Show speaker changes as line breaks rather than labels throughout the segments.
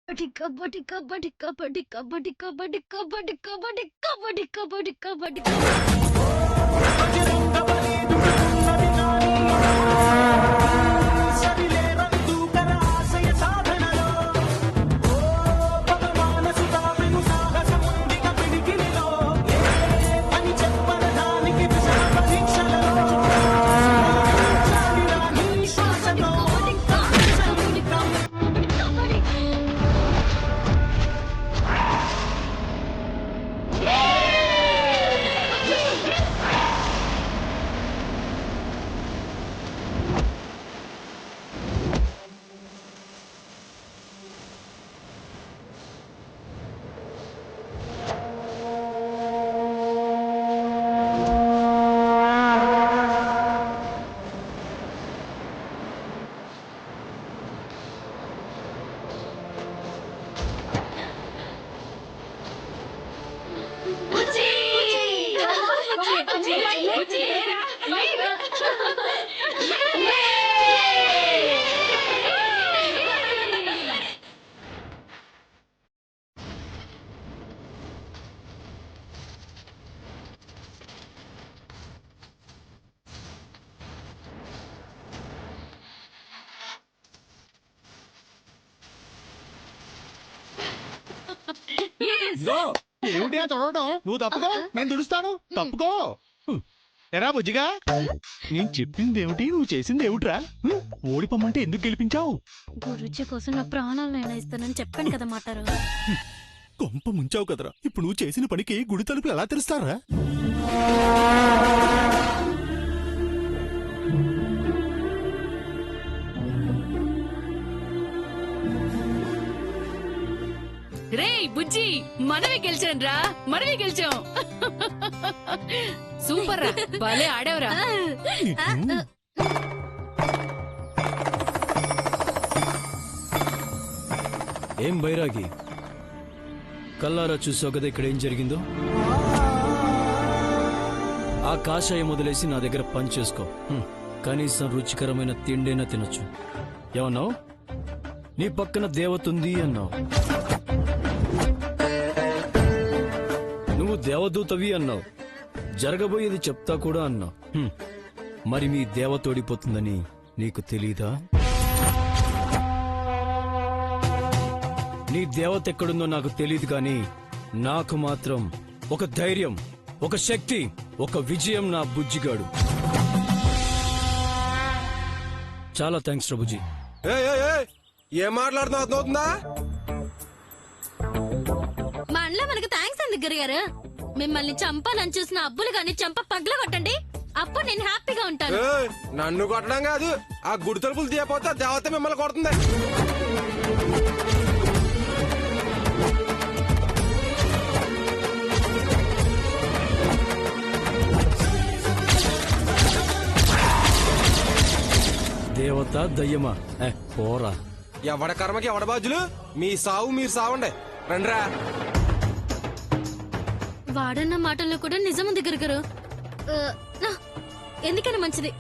కబడ్డీ కబడ్డీ కబడ్డీ కబడ్డీ కబడ్డీ కబడ్డీ కబడ్డీ కబడ్డీ కబడ్డీ కబడ్డీ కబడ్డీ
ఏమిటి చూడటం? నువ్వు తప్పుకో, నేను తుడుస్తాను. తప్పుకో. ఎరా బుజ్జిగా, నేను చెప్పింది ఏమిటి, నువ్వు చేసింది ఏమిట్రా? ఓడిపోమంటే ఎందుకు గెలిపించావు?
గురుజీ కోసం నా ప్రాణాలు నేను ఇస్తానని చెప్పాను కదా మాటారు.
కొంప ముంచావు కదరా. ఇప్పుడు నువ్వు చేసిన పనికి గుడి తలుపులు ఎలా తెరుస్తారా?
రే బుజ్జి, మనమే గెలిచాం రా, మనమే గెలిచాం. సూపర్ రా, భలే ఆడేవరా.
ఏం బైరాగి, కల్లారా చూసావు కదా ఇక్కడ ఏం జరిగిందో. ఆ కాషాయం వదిలేసి నా దగ్గర పని చేసుకో. కనీసం రుచికరమైన తిండైనా తినొచ్చు. ఏమన్నావు? నీ పక్కన దేవతుంది అన్నావు. నువ్వు దేవదూతవి అన్నావు. జరగబోయేది చెప్తా కూడా అన్నావు. మరి మీ దేవత ఓడిపోతుందని నీకు తెలీదా? నీ దేవత ఎక్కడుందో నాకు తెలీదు కానీ నాకు మాత్రం ఒక ధైర్యం, ఒక శక్తి, ఒక విజయం నా బుజ్జిగాడు. చాలా థ్యాంక్స్ ప్రభుజీ.
ఏం మాట్లాడుతున్నావు అర్థమవుతుందా?
మా అన్నలో మనకు థ్యాంక్స్ ఎందుకు గారు? మిమ్మల్ని చంపాలని చూసిన అబ్బులు గాని చంప పగల కొట్టండి, అప్పుడు నేను హ్యాపీగా ఉంటాను.
నన్ను కొట్టడం కాదు, ఆ గుడి తలుపులు తీయపోతే దేవత మిమ్మల్ని కొడుతుంది.
దేవత దయ్యమా? పోరా.
ఎవడ కర్మకి ఎవడ బాజులు, మీ సావు మీరు సావండి. రండ్రా.
వాడన్న మాటల్లో కూడా నిజం ఉంది గారు. ఎందుకైనా మంచిది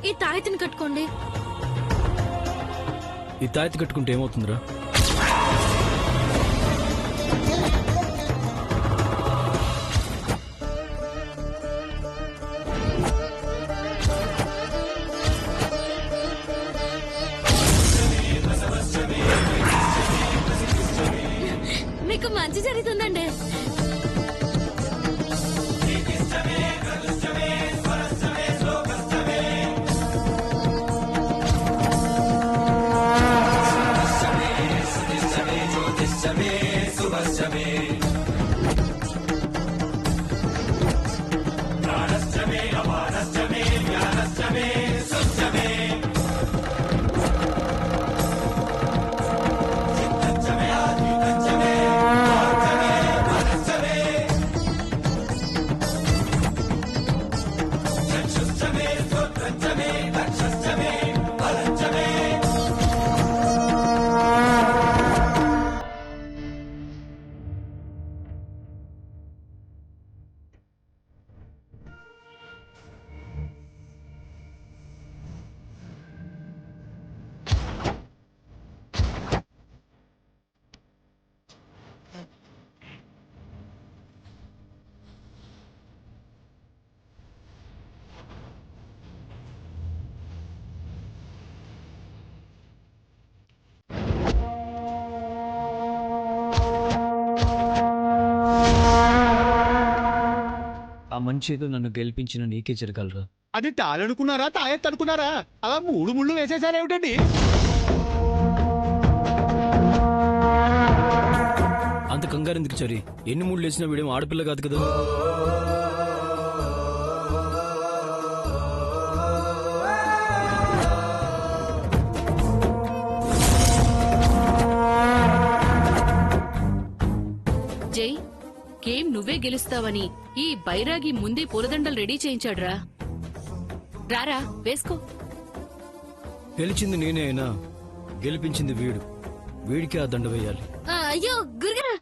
ఈ తాయెత్తుని కట్టుకోండి.
ఈ తాయెత్తు కట్టుకుంటే ఏమవుతుందిరా?
మీకు మంచి జరుగుతుందండి.
మంచేదో నన్ను గెలిపించిన నీకే జరగలరా.
అది తాళనుకున్నారా తాయెత్తు అనుకున్నారా? అలా 3 ముళ్ళు వేసేసారేమిటండి?
అంత కంగారు ఎందుకు చరి? ఎన్ని మూడు లేచినా వీడేం ఆడపిల్ల కాదు కదా.
జై, గేమ్ నువ్వే గెలుస్తావని ఈ బైరాగి ముందే పూలదండలు రెడీ చేయించాడ్రా. రారా వేసుకో.
గెలిచింది నేనే అయినా గెలిపించింది వీడు. వీడికి ఆ దండ వేయాలి.
అయ్యో గురుగారు,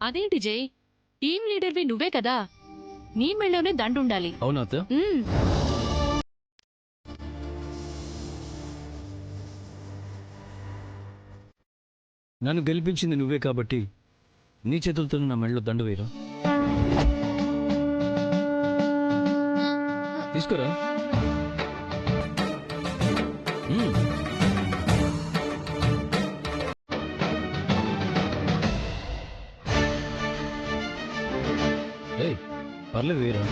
అదేంటి జై, టీం లీడర్వి నువ్వే కదా, నీ మెళ్ళలోనే దండుండాలి.
అవునా అత్త? నన్ను గెలిపించింది నువ్వే కాబట్టి నీ చేతులతో నా మెడలో దండ వేయరా. తీసుకోరా. మ్మ్. ఏయ్, పర్లేదు వేయరా.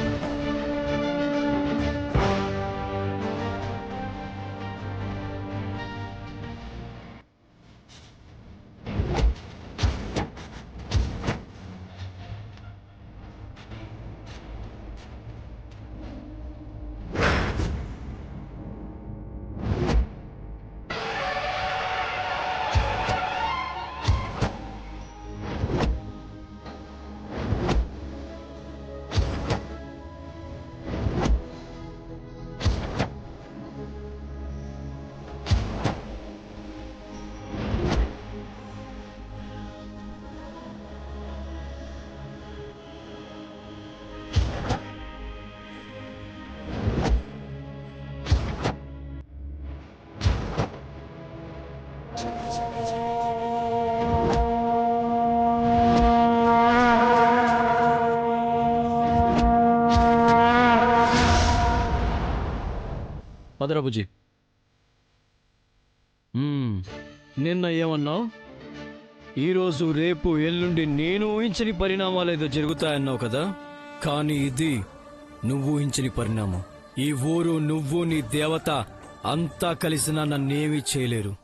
పదరా బుజ్జి. నిన్న ఏమన్నావు? ఈరోజు రేపు ఎల్లుండి నేను ఊహించని పరిణామాలు ఏదో జరుగుతాయన్నావు కదా. కానీ ఇది నువ్వు ఊహించని పరిణామం. ఈ ఊరు, నువ్వు, నీ దేవత అంతా కలిసినా నన్నేమీ చేయలేరు.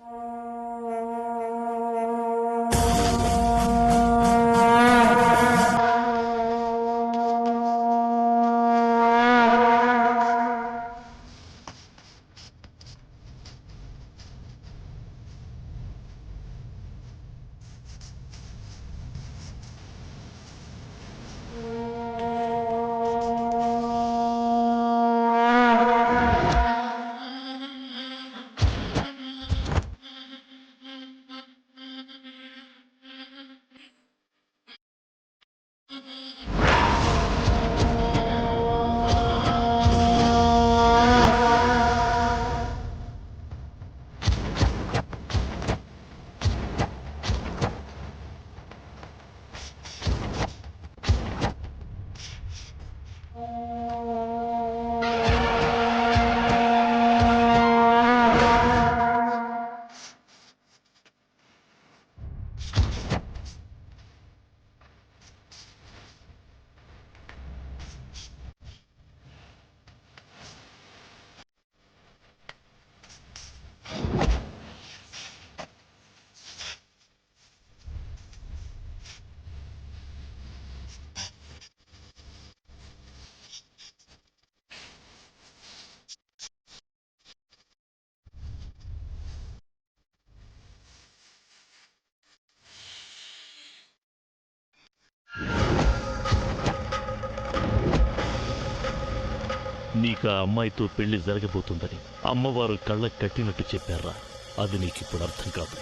నీకు ఆ అమ్మాయితో పెళ్లి జరగబోతుందని అమ్మవారు కళ్ళకు కట్టినట్టు చెప్పారా? అది నీకిప్పుడు అర్థం కాదు,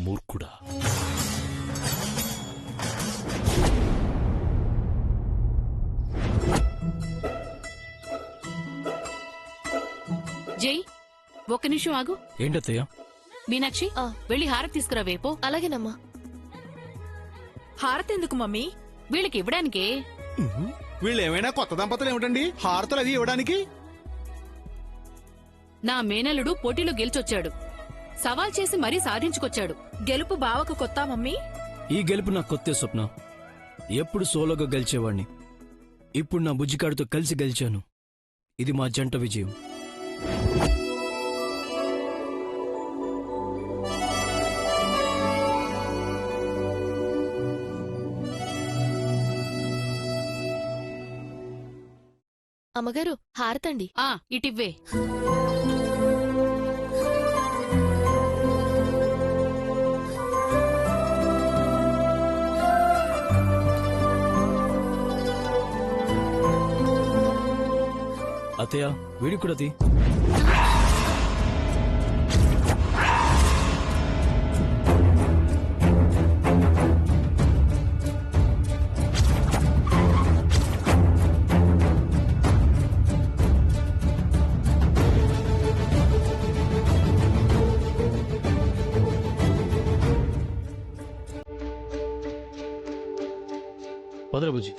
మూర్ఖుడా.
జై, ఒక్క నిమిషం ఆగు.
ఏంటత్తయ్య?
మీనాక్షి, వెళ్ళి హారతి తీసుకురా వేపో.
అలాగేనమ్మా. హారతి ఎందుకు మమ్మీ?
వీళ్ళకి ఇవ్వడానికే.
వీళ్ళు ఏమైనా కొత్త దంపతులు ఏమిటండి హారతలు అవి ఇవ్వడానికి?
నా మేనల్లుడు పోటీలో గెలిచొచ్చాడు. సవాల్ చేసి మరీ సాధించుకొచ్చాడు.
గెలుపు బావకు కొత్త మమ్మీ?
ఈ గెలుపు నాకు కొత్తే స్వప్న. ఎప్పుడు సోలోగా గెలిచేవాణ్ణి, ఇప్పుడు నా బుజ్జికాడితో కలిసి గెలిచాను. ఇది మా జంట విజయం.
అమ్మగారు హారతండి.
ఇటివ్వే.
అత్తయ్య, వీడి కూడా తీ. పదరా బుజ్జి.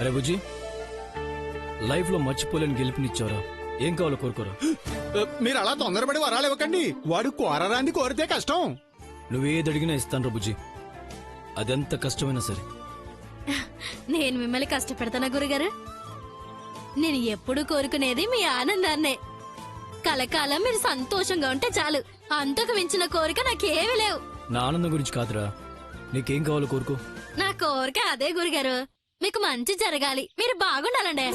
అరే బుజ్జి, లైఫ్ లో మర్చిపోలేని గెలుపునిచ్చారా? ఏం కావాలో కోరుకోరా.
మీరు అలా తొందరపడి వరాలు ఇవ్వకండి. వాడు కోరరాంది కోరితే కష్టం.
నువ్వేది అడిగినా ఇస్తాను బుజ్జి, అదెంత కష్టమైనా సరే.
నేను మిమ్మల్ని కష్టపెడతానా గురుగారు? నేను ఎప్పుడు కోరుకునేది మీ ఆనందాన్నే. కలకాలం మీరు సంతోషంగా ఉంటే చాలు. అంతకు మించిన కోరిక నాకేమీ లేవు.
నా ఆనందం గురించి కాదురా, నీకేం కావాలో కోరుకో.
నా కోరిక అదే గురుగారు, మీకు మంచి జరగాలి, మీరు బాగుండాలండి.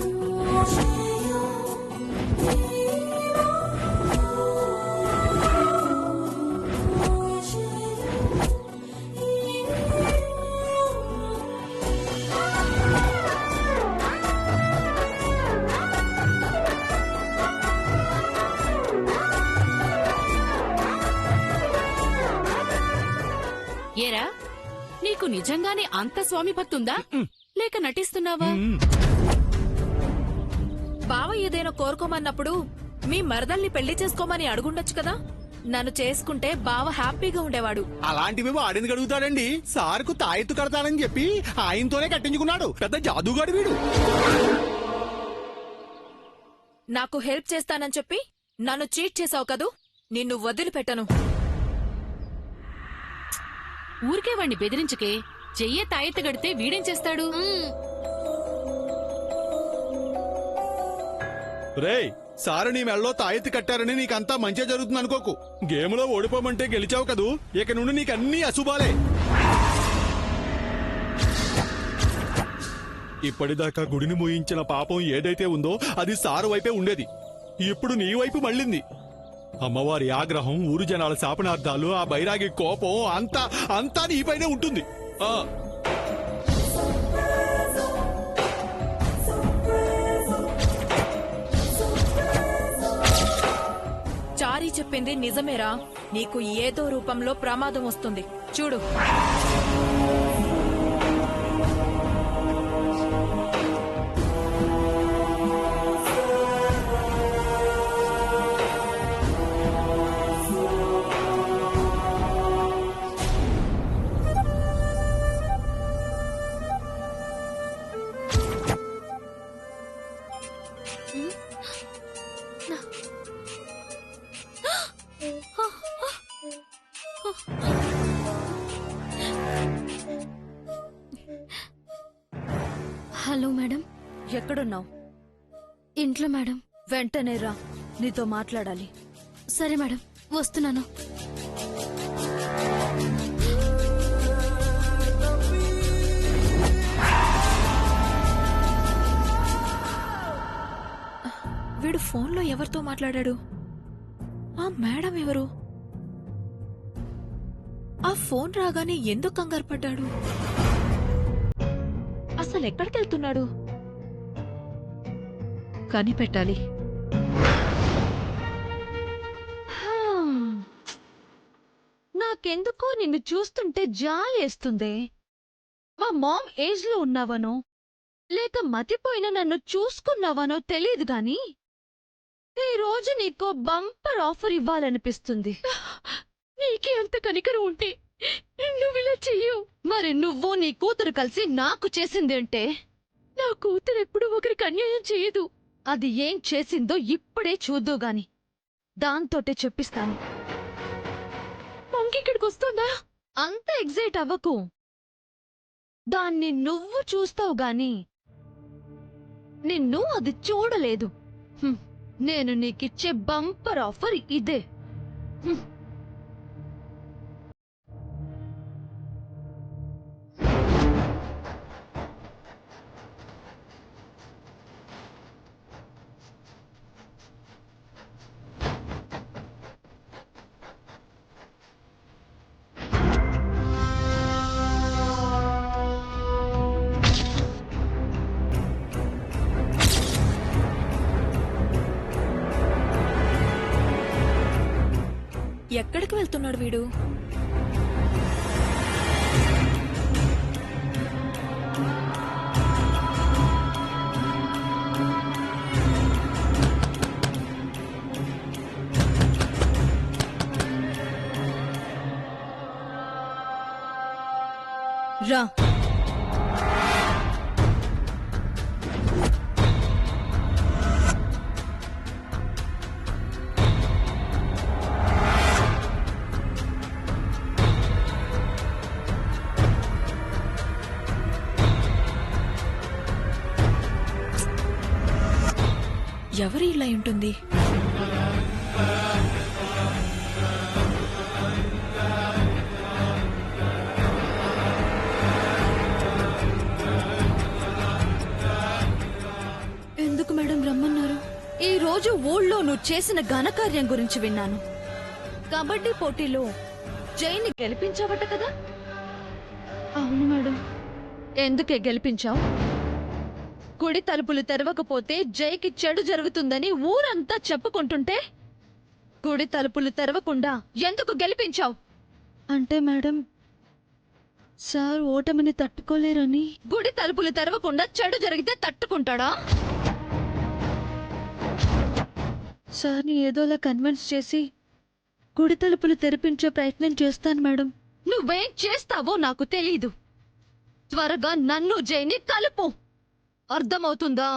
ఏరా, నీకు నిజంగానే అంత స్వామి భక్తుందా లేక నటిస్తున్నావా?
బావ ఏదైనా కోరుకోమన్నప్పుడు మీ మరదల్ని పెళ్లి చేసుకోమని అడుగుండొచ్చు కదా. నన్ను చేసుకుంటే బావ హ్యాపీగా ఉండేవాడు.
అలాంటివి వాడిని అడుగుతాడండి. సార్కు తాయెత్తు కడతానని చెప్పి ఆయనతోనే కట్టించుకున్నాడు. పెద్ద జాదుగాడు వీడు.
నాకు హెల్ప్ చేస్తానని చెప్పి నన్ను చీట్ చేసావు కదూ, నిన్ను వదిలిపెట్టను.
ఊరికే వాణ్ణి బెదిరించకే. చెయ్యే తాయెత్తగడితే వీడేం చేస్తాడు?
రేయ్, సారు నీ మెళ్ళలో తాయెత్తు కట్టారని నీకంతా మంచి జరుగుతుంది అనుకోకు. గేములో ఓడిపోమంటే గెలిచావు కదూ, ఇక నుండి నీకన్నీ అశుభాలే. ఇప్పటిదాకా గుడిని మూయించిన పాపం ఏదైతే ఉందో అది సారు వైపే ఉండేది. ఇప్పుడు నీ వైపు మళ్ళింది. అమ్మవారి ఆగ్రహం, ఊరు జనాల శాపనార్థాలు, ఆ బైరాగి కోపం అంతా నీపైనే ఉంటుంది.
చారీ చెప్పింది నిజమేరా. నీకు ఏదో రూపంలో ప్రమాదం వస్తుంది చూడు.
Hello madam.
ఎక్కడున్నావు?
ఇంట్లో మేడం.
వెంటనే రా, నీతో మాట్లాడాలి.
సరే మేడం, వస్తున్నాను.
ఫోన్లో ఎవరితో మాట్లాడాడు? ఆ మేడం ఎవరు? ఆ ఫోన్ రాగానే ఎందుకు కంగారు పడ్డాడు? అసలు ఎక్కడికెళ్తున్నాడు? కనిపెట్టాలి.
నాకెందుకో నిన్ను చూస్తుంటే జాలేస్తుంది. మా మామ్ ఏజ్ లో ఉన్నావనో లేక మతిపోయిన నన్ను చూసుకున్నావనో తెలీదు గాని ఈ రోజు నీకో బంపర్ ఆఫర్ ఇవ్వాలనిపిస్తుంది. నీకే అంత కనికరం ఉంటే నువ్విలా చెయ్యు. మరి నువ్వు నీ కూతురు కలిసి నాకు చేసిందేంటే? నా కూతురు ఎప్పుడు ఒకరికి అన్యాయం చేయదు. అది ఏం చేసిందో ఇప్పుడే చూద్దు గాని దాంతోటే చెప్పిస్తాను. ఇక్కడికి వస్తుందా? అంత ఎగ్జైట్ అవ్వకు. దాన్ని నువ్వు చూస్తావు గాని నిన్ను అది చూడలేదు. నేను నీకిచ్చే బంపర్ ఆఫర్ ఇదే.
ఎక్కడికి వెళ్తున్నాడు వీడు?
రా.
ఎవరి ఇలా ఉంటుంది?
ఎందుకు మేడం రమ్మన్నారు? ఈ రోజు ఊళ్ళో నువ్వు చేసిన ఘనకార్యం గురించి విన్నాను. కబడ్డీ పోటీలో జైని గెలిపించావట కదా? అవును మేడం. ఎందుకే గెలిపించావు? గుడి తలుపులు తెరవకపోతే జైకి చెడు జరుగుతుందని ఊరంతా చెప్పుకుంటుంటే గుడి తలుపులు తెరవకుండా ఎందుకు గెలిపించావు? అంటే మేడం సార్ ఓటమిని తట్టుకోలేరని. గుడి తలుపులు తెరవకుండా చెడు జరిగితే తట్టుకుంటాడా? సార్ని ఏదోలా కన్విన్స్ చేసి గుడి తలుపులు తెరిపించే ప్రయత్నం చేస్తాను మేడం. నువ్వేం చేస్తావో నాకు తెలీదు. త్వరగా నన్ను జైని కలుపు. అర్థమవుతుందా?